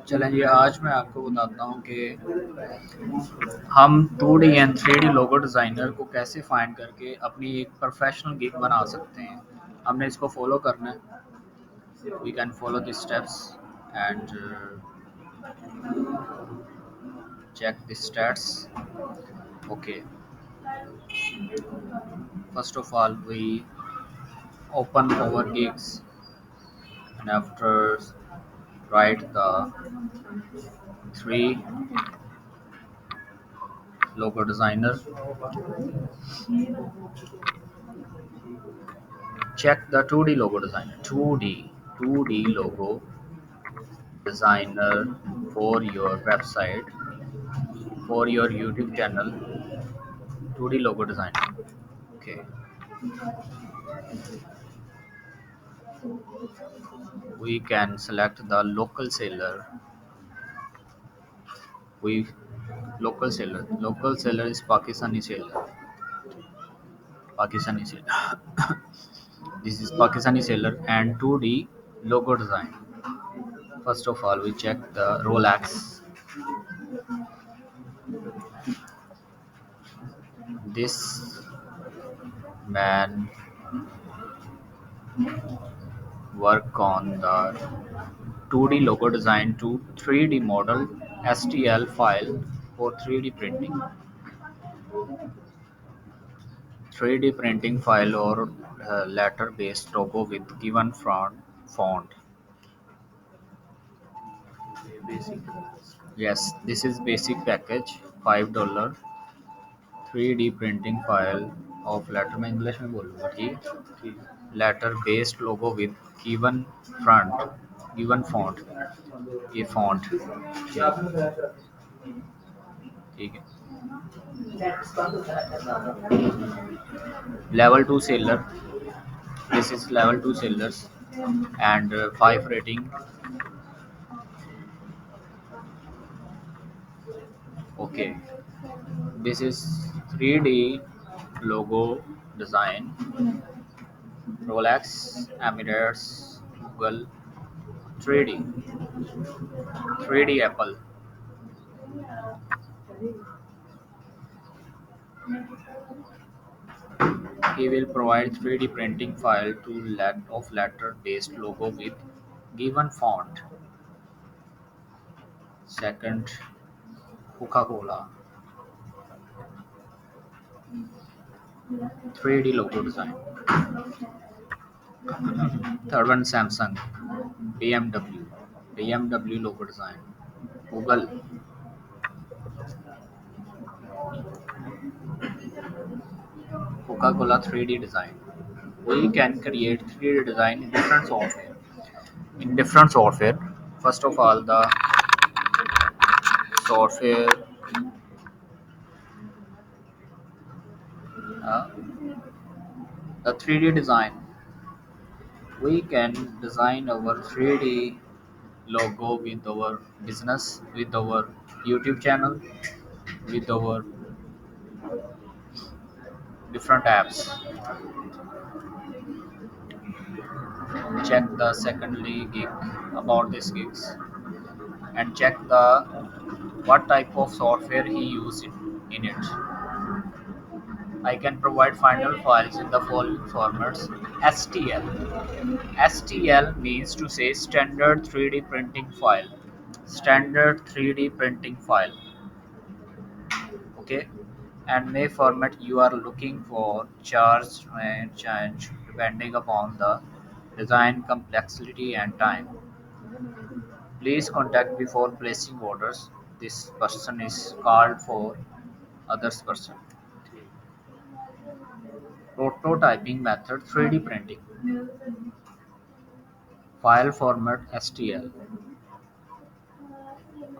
चलें जी, आज मैं आपको बताता हूँ कि हम 2D and 3D logo designer को कैसे फाइंड करके अपनी एक प्रोफेशनल गिग बना सकते हैं। हमने इसको फॉलो करना है। We can follow this steps and check the stats. Okay, first of all we open our gigs and after write the three logo designer. Check the 2D logo designer. 2D logo designer for your website, for your YouTube channel. 2D logo designer. Okay, we can select the local seller. We local seller. Local seller is Pakistani seller. Pakistani seller. This is Pakistani seller and 2D logo design. First of all, we check the Rolex. This man work on the 2D logo design to 3D model STL file for 3D printing. 3D printing file or letter based logo with given font. Yes, this is basic package $5 3D printing file of letter में English में बोलूँगा ठीक letter based logo with given front given font ये font ठीक है level 2 seller. This is level 2 sellers and 5 rating. Okay, this is 3D logo design. Rolex, Emirates, Google, 3D, 3D Apple. He will provide 3D printing file to of letter-based logo with given font. Second, Coca-Cola, 3D logo design. Third one, Samsung, BMW logo design. Google, Coca-Cola 3D design. We can create 3D design in different software. First of all, the software, uh, the 3D design. We can design our 3D logo with our business, with our YouTube channel, with our different apps. Check the secondly gig about this gigs and check the what type of software he used in it. I can provide final files in the following formats. STL. STL means to say standard 3D printing file. Standard 3D printing file. Okay, and may format you are looking for charge may change depending upon the design complexity and time. Please contact before placing orders. This person is called for others person. Prototyping method 3D printing. File format STL.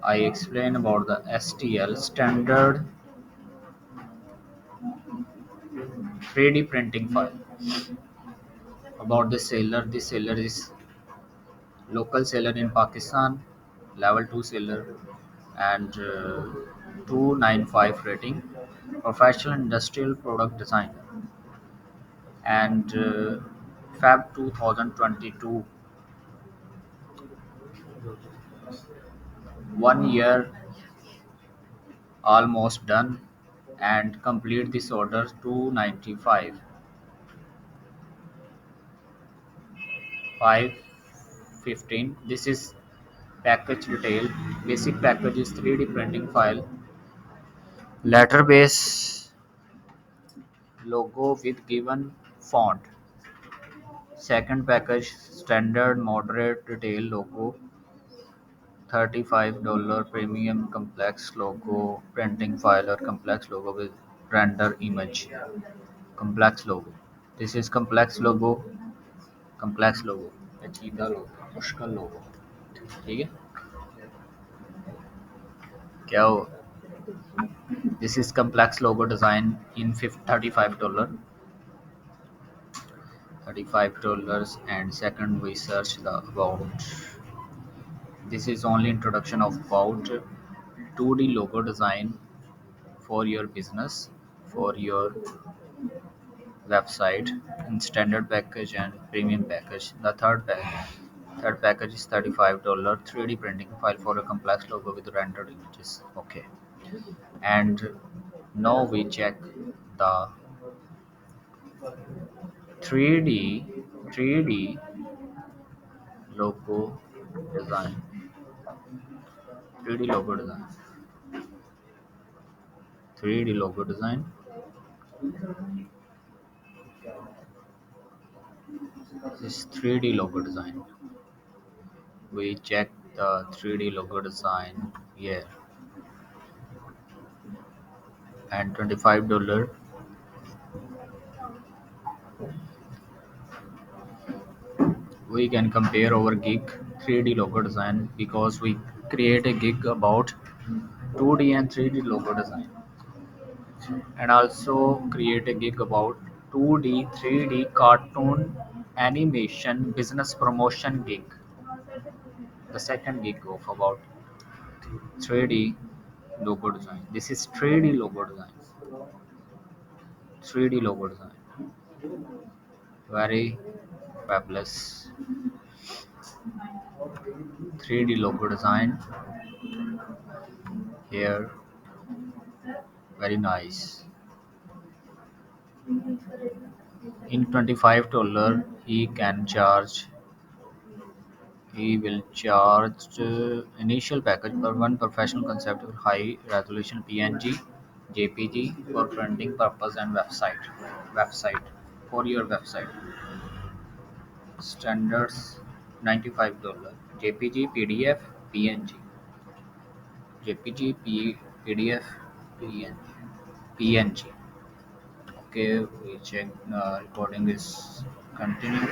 I explain about the STL standard 3D printing file. About the seller, this seller is local seller in Pakistan, level 2 seller and 295 rating, professional industrial product designer and Feb 2022. 1 year almost done, and complete this order 295. 515. This is package detail. Basic package is 3D printing file, letter base logo with given font. Second package standard moderate detail logo, $35 premium complex logo printing file or complex logo with render image. Complex logo. This is complex logo, पेचीदा लोगो, मुश्किल लोगो. ठीक है. क्या हो? This is complex logo design in $35. $35, and second we search the about. This is only introduction of about 2D logo design for your business, for your website in standard package and premium package. The third package is $35, 3D printing file for a complex logo with rendered images. Okay. And now we check the 3D 3D logo design. 3D logo design. 3D logo design. This 3D logo design. We check the 3D logo design here, and $25. We can compare our gig 3D logo design because we create a gig about 2D and 3D logo design, and also create a gig about 2D 3D cartoon animation business promotion gig. The second gig of about 3D logo design. This is 3D logo design. 3D logo design. Very fabulous. 3D logo design here. Very nice. In $25 he will charge initial package for one professional concept with high resolution PNG, JPG for printing purpose and website for your website. Standards $95. JPG, PDF, PNG. JPG, PDF, PNG. PNG. Okay, we check recording is continue,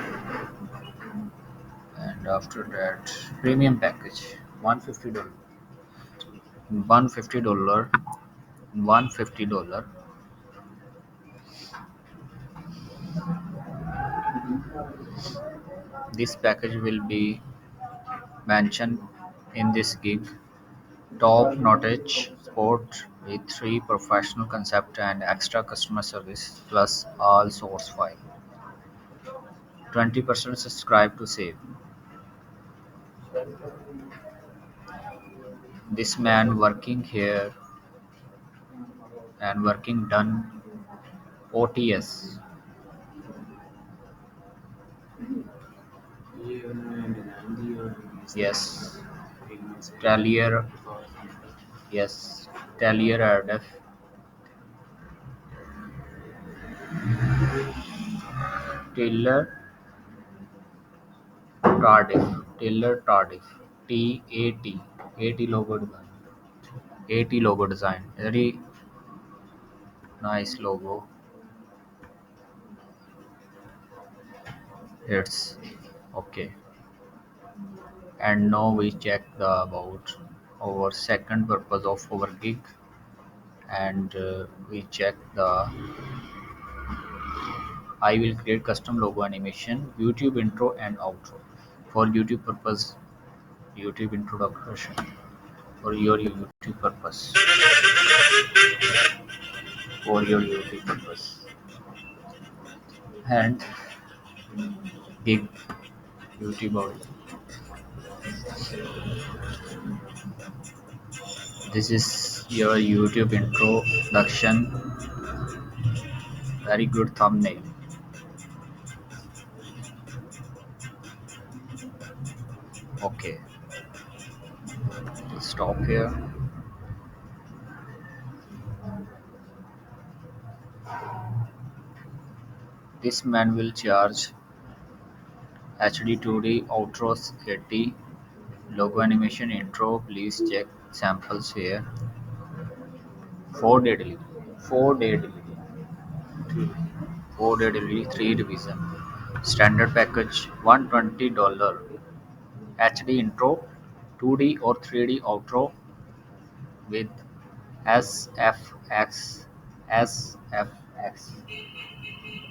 and after that premium package $150. $150. $150. This package will be mentioned in this gig. Top notch support with 3 professional concept and extra customer service plus all source file. 20% subscribe to save. This man working here and working done OTS. Yes. Talier. Yes. Talier RDF. Taylor Tardif. Taylor Tardif. TAT. AT logo design. AT logo design. Very nice logo. It's okay. And now we check the about our second purpose of our gig, and we check the I will create custom logo animation, YouTube intro and outro for YouTube purpose. YouTube introduction for your YouTube purpose. For your YouTube purpose. And gig YouTube audio. This is your YouTube introduction. Very good thumbnail. Okay, stop here. This man will charge HD 2D outros 80 logo animation intro. Please check samples here. 4-day delivery. 4-day delivery. 4-day delivery, 3 division. Standard package $120. HD intro, 2D or 3D outro with SFX. SFX.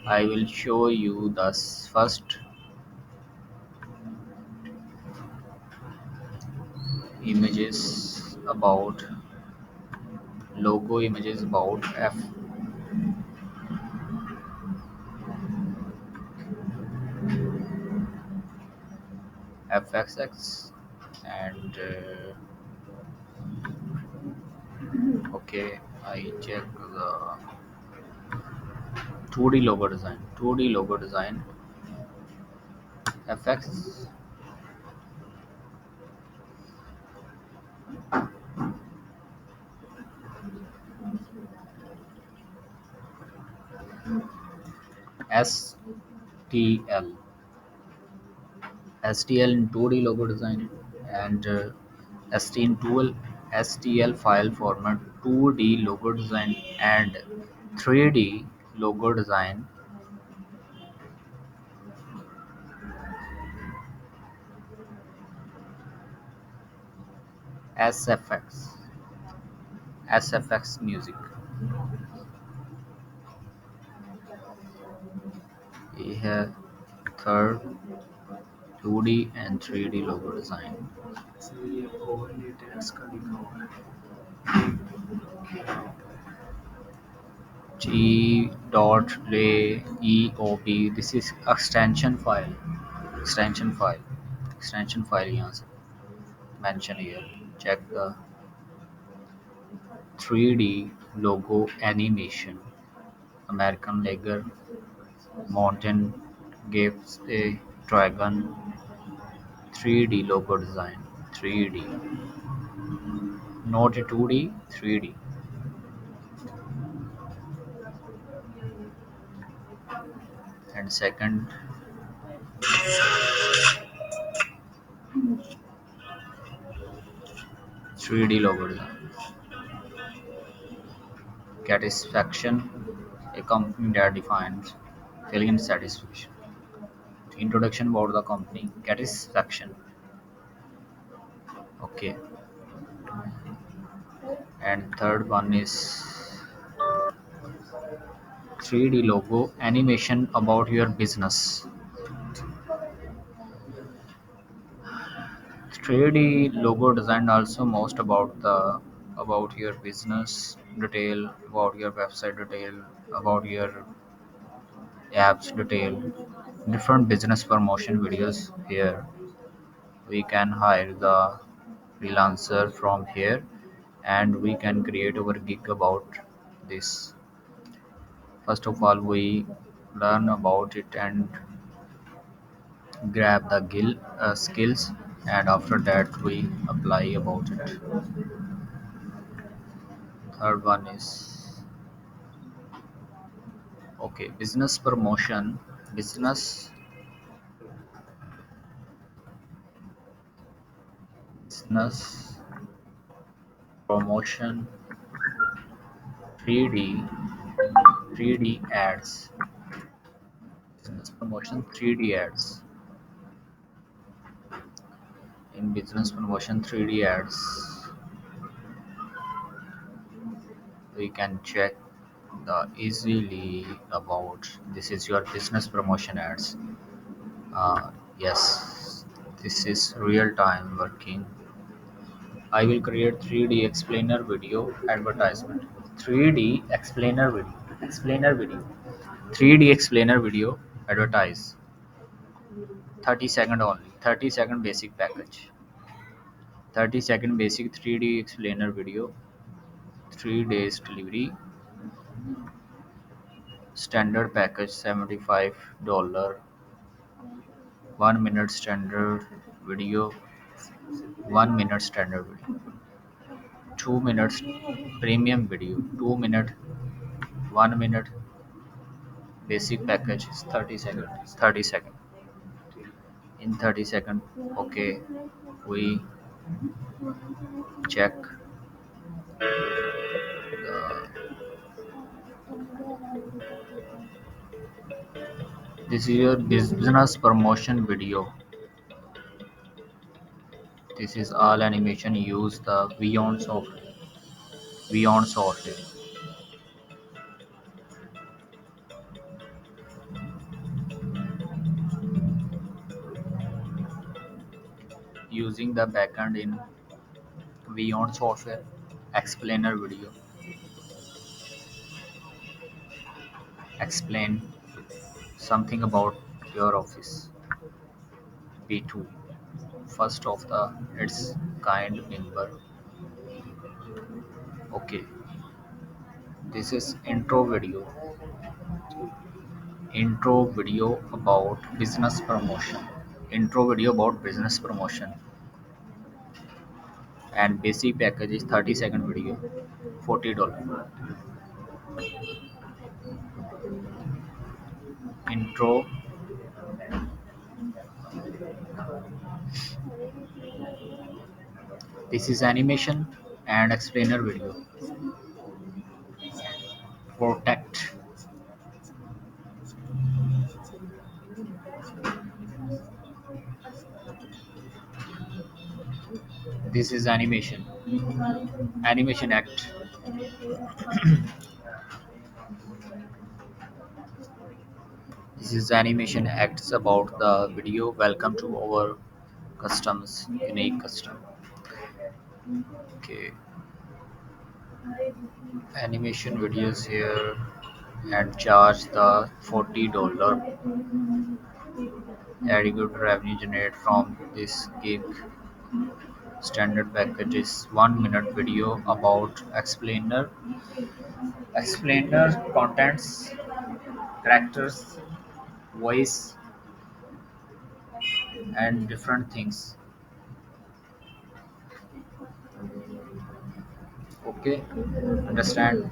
I will show you the first images about logo images about FXX and okay, I check the 2D logo design. 2D logo design FX STL STL in 2D logo design and ST in tool STL file format 2D logo design and 3D logo design SFX SFX music. We have third 2D and 3D logo design. G.eop. This is extension file. Extension file. Extension file यहाँ से mention here. Check the 3D logo animation. American Lager Mountain gives a dragon 3D logo design. 3D. Not a 2D, 3D. And second 3D logo design. Satisfaction, a company that defines feeling satisfaction. Introduction about the company. Satisfaction. Okay. And third one is 3D logo animation about your business. 3D logo design also most about your business detail, about your website detail, about your apps detail, different business promotion videos here. We can hire the freelancer from here and we can create our gig about this. First of all, we learn about it and grab the skills, and after that we apply about it. Third one is okay, business business promotion 3D 3D ads. Business promotion 3D ads. In business promotion 3D ads, we can check the easily about this is your business promotion ads. Yes, this is real time working. I will create 3D explainer video advertisement. 3D explainer video. 3D explainer video advertise. 30-second only. 30-second basic package. 30-second basic 3D explainer video. 3 days delivery. Standard package $75. 1 minute standard video. 1 minute standard video. 2 minutes premium video. 2 minute. 1 minute basic package is 30 seconds. 30 seconds. In 30 seconds, okay, we check the, this is your business promotion video. This is all animation use the beyond software. Using the backend in beyond software. Explainer video. Explain something about your office. B2. First of the its kind member. Okay. This is intro video about business promotion. Intro video about business promotion. And basic package is 30-second video, $40. Intro. This is animation and explainer video. Protect. This is animation. Animation act. This is animation acts about the video. Welcome to our customs unique custom. Okay. Animation videos here and charge the $40. Adequate revenue generated from this gig. Standard package is 1 minute video about explainer contents, characters, voice, and different things. Okay, understand?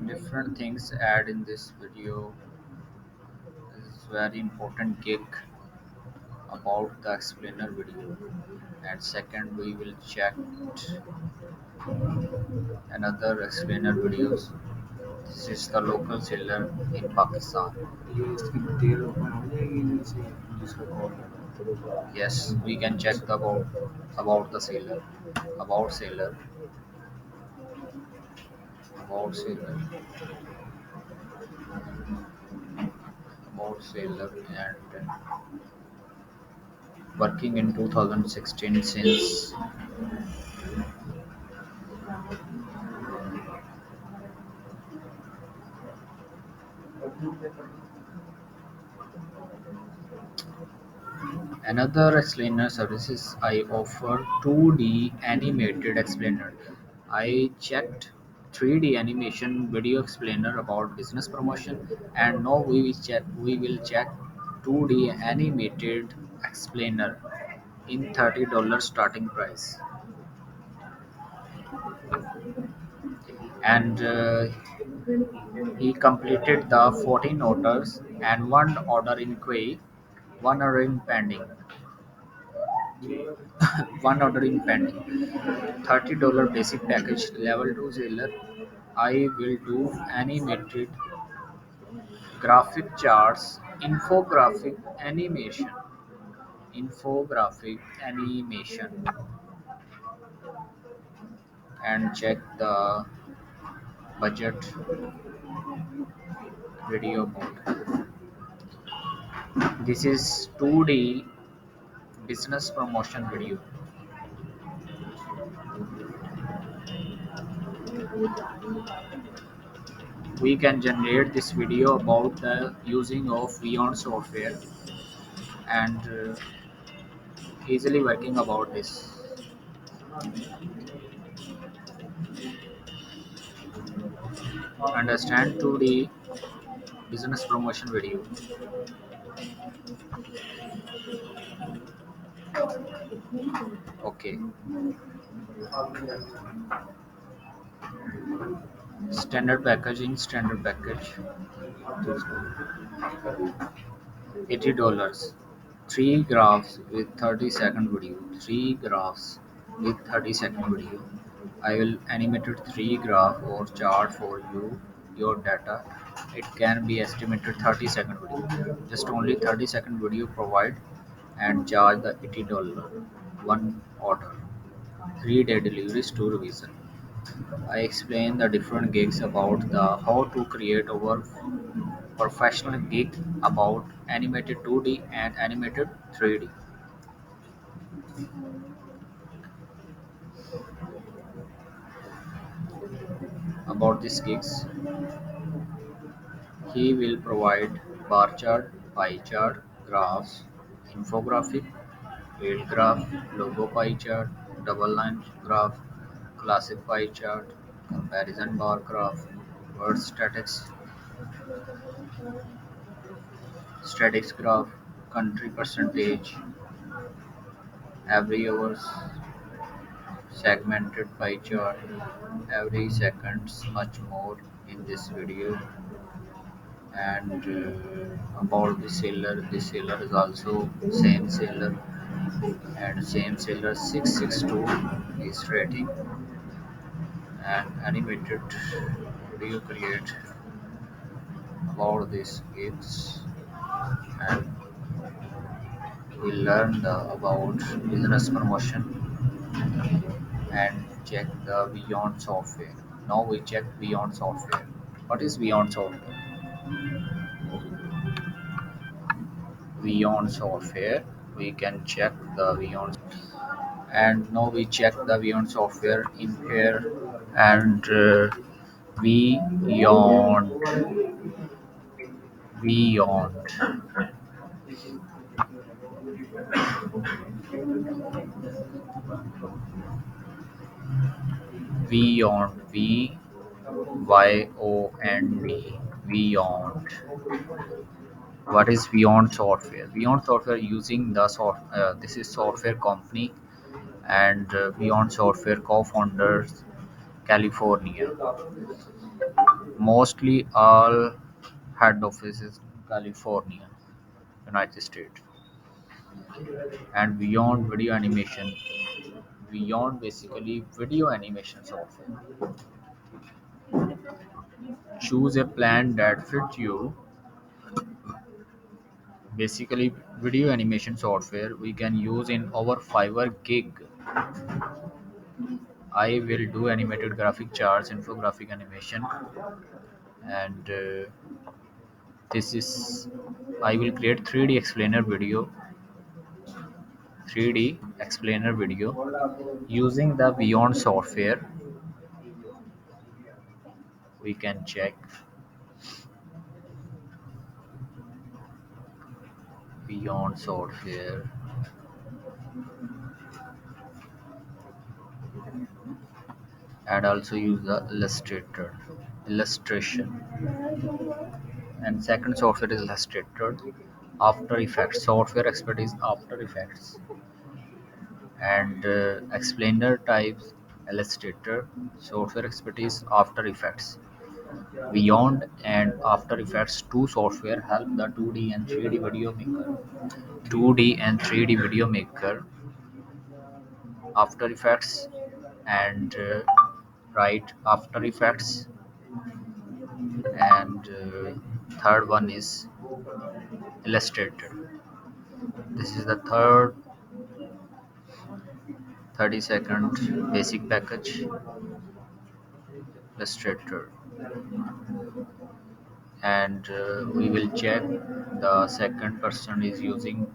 Different things add in this video. This is very important gig about the explainer video. And second, we will check another explainer videos. This is the local seller in Pakistan. Yes, we can check about the seller, about seller, about seller, about seller, and working in 2016 since. Another explainer services I offer 2D animated explainer. I checked 3D animation video explainer about business promotion, and now we will check 2D animated explainer in $30 starting price. And he completed the 14 orders and one order in queue, one order in pending, one order in pending. $30 basic package level 2 seller. I will do animated graphic charts, infographic animation, and check the budget video mode. This is 2D business promotion video. we can generate this video about the using of Beyond software and easily working about this. Understand 2D business promotion video. Okay. Standard packaging, standard package. $80. Three graphs with 30-second video. Three graphs with 30-second video. I will animated three graph or chart for you, your data. It can be estimated 30-second video. Just only 30-second video provide and charge the $80. One order. 3-day deliveries to revision. I explain the different gigs about the how to create our professional gig about animated 2D and animated 3D. About these gigs, he will provide bar chart, pie chart, graphs, infographic, wheel graph, logo pie chart, double line graph, classic pie chart, comparison bar graph, word statics graph, country percentage, every hours, segmented pie chart, every seconds, much more in this video. And about the seller is also same seller and same seller 662 is rating and animated video create about these gigs and we learn about business promotion and check the beyond software. Now we check beyond software. What is beyond software? Beyond software we can check the beyond, and now we check the beyond software in here and beyond beyond beyond beyond beyond. What is beyond software? Beyond software using the this is software company and beyond software co-founders California, mostly all head offices California, United States. And beyond video animation, beyond basically video animation software. Choose a plan that fits you. Basically video animation software we can use in our fiverr gig. I will do animated graphic charts, infographic animation, and this is I will create 3D explainer video, 3D explainer video using the beyond software. We can check beyond software and also use the illustrator illustration. And second software is illustrator. After effects software expertise, after effects and explainer types, illustrator. Software expertise, after effects. Beyond and after effects two software help the 2D and 3D video maker. 2D and 3D video maker, after effects and right after effects, and third one is illustrator. This is the third 30-second basic package illustrator. And we will check the second person is using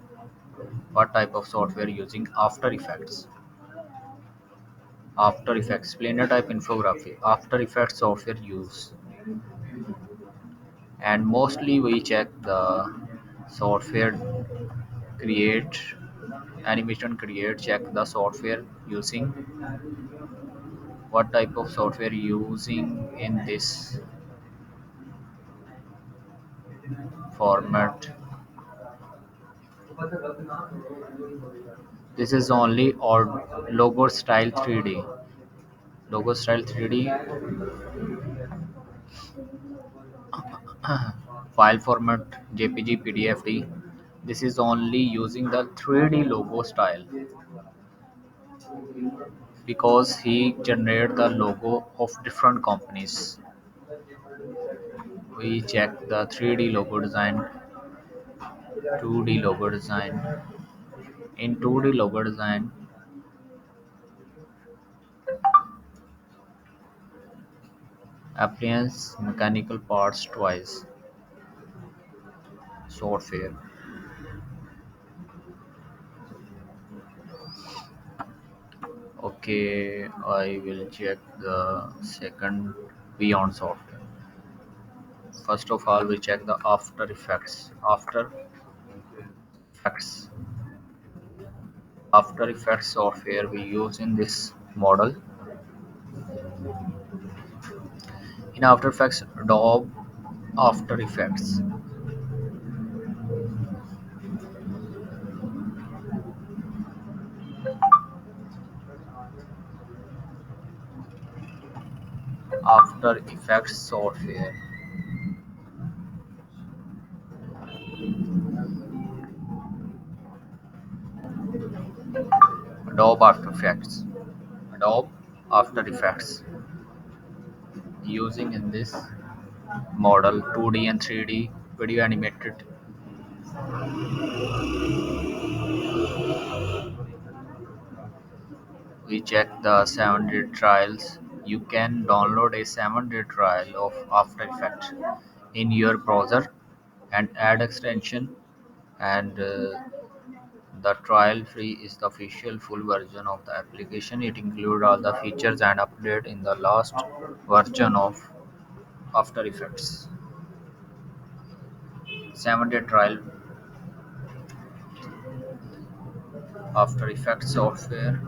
what type of software using after effects. After effects explainer type infography, after effects software use and mostly we check the software create animation create check the software using what type of software using in this format. This is only or logo style 3D. Logo style 3D file format JPG PDFD. This is only using the 3D logo style because he generate the logo of different companies. We check the 3D logo design, 2D logo design. In 2D logo design, appliance mechanical parts twice software. Okay, I will check the second beyond software. First of all, we check the After Effects. Effects. After Effects software we use in this model. In After Effects, Adobe After Effects. After Effects software. Adobe After Effects. Adobe After Effects. Using in this model 2D and 3D video animated. We check the 7-day trials. You can download a 7-day trial of After Effects in your browser and add extension, and the trial free is the official full version of the application. It includes all the features and update in the last version of After Effects. 7-day trial After Effects software.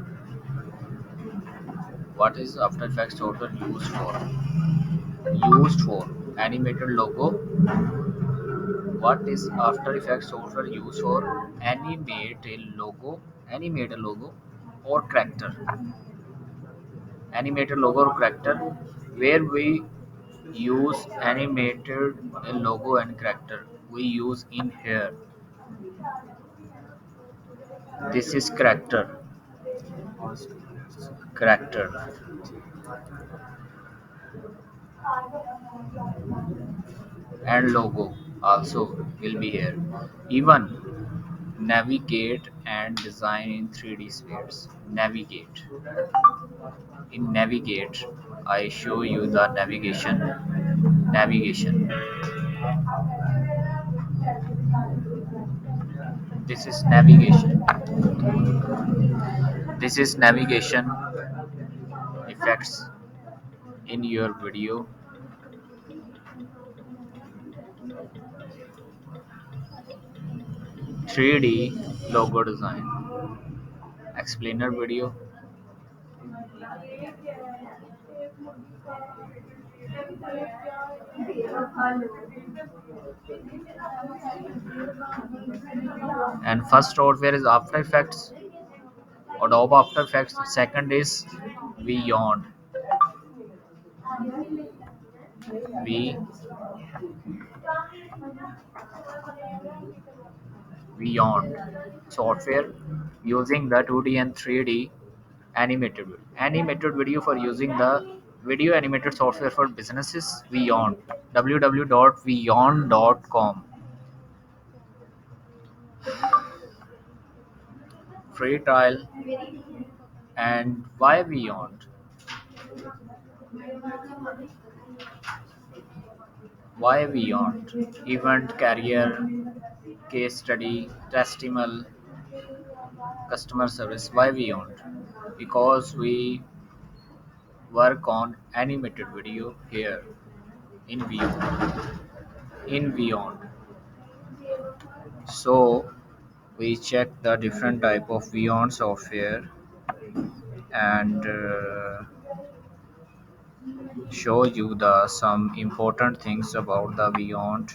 What is After Effects software used for? Used for animated logo. What is After Effects software used for? Animate a logo or character. Animated logo or character, where we use animated logo and character. We use in here. This is character and logo also will be here. Even navigate and design in 3D spheres. Navigate, I show you the navigation. This is navigation. This is navigation effects in your video. 3D logo design explainer video. And first software is After Effects, Adobe After Effects. Second is Beyond. B Beyond software using the 2D and 3D animated video for using the video animated software for businesses. Beyond www.beyond.com. Free trial. And why Beyond? Why Beyond? Event, career, case study, testimonial, customer service. Why Beyond? Because we work on animated video here in Beyond. in beyond. So we check the different type of beyond software and show you the some important things about the beyond.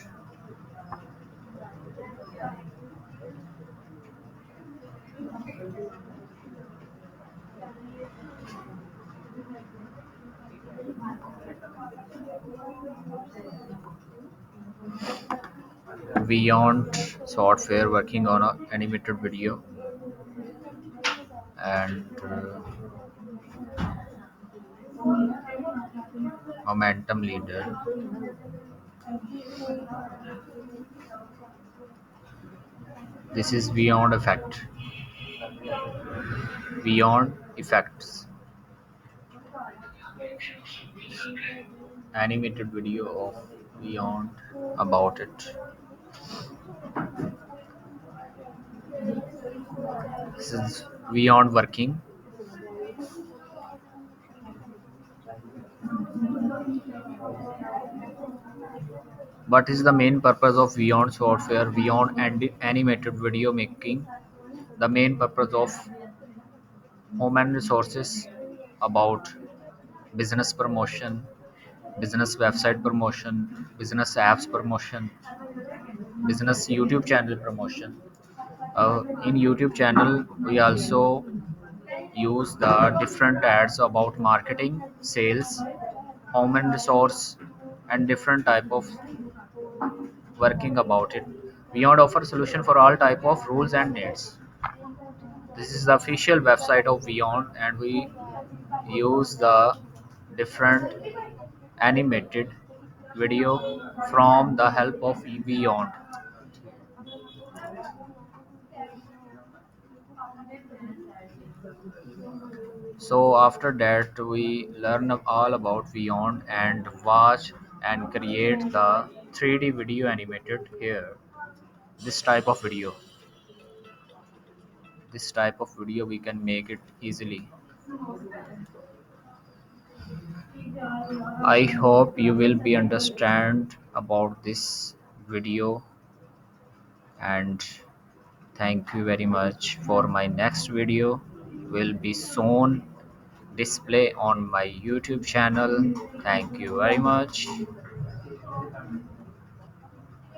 Beyond software working on a animated video and momentum leader. This is beyond effect. Beyond effects. Animated video of beyond about it. This is beyond working. What is the main purpose of beyond software beyond animated video making? The main purpose of human resources about business promotion, business website promotion, business apps promotion, business YouTube channel promotion. In YouTube channel, we also use the different ads about marketing, sales, human resource, and different type of working about it. Beyond offer solution for all type of rules and needs. This is the official website of Beyond, and we use the different animated video from the help of Beyond. So after that, we learn all about Beyond and watch and create the 3D video animated here. This type of video, this type of video we can make it easily. I hope you will be understand about this video, and thank you very much. For my next video will be soon display on my YouTube channel. Thank you very much.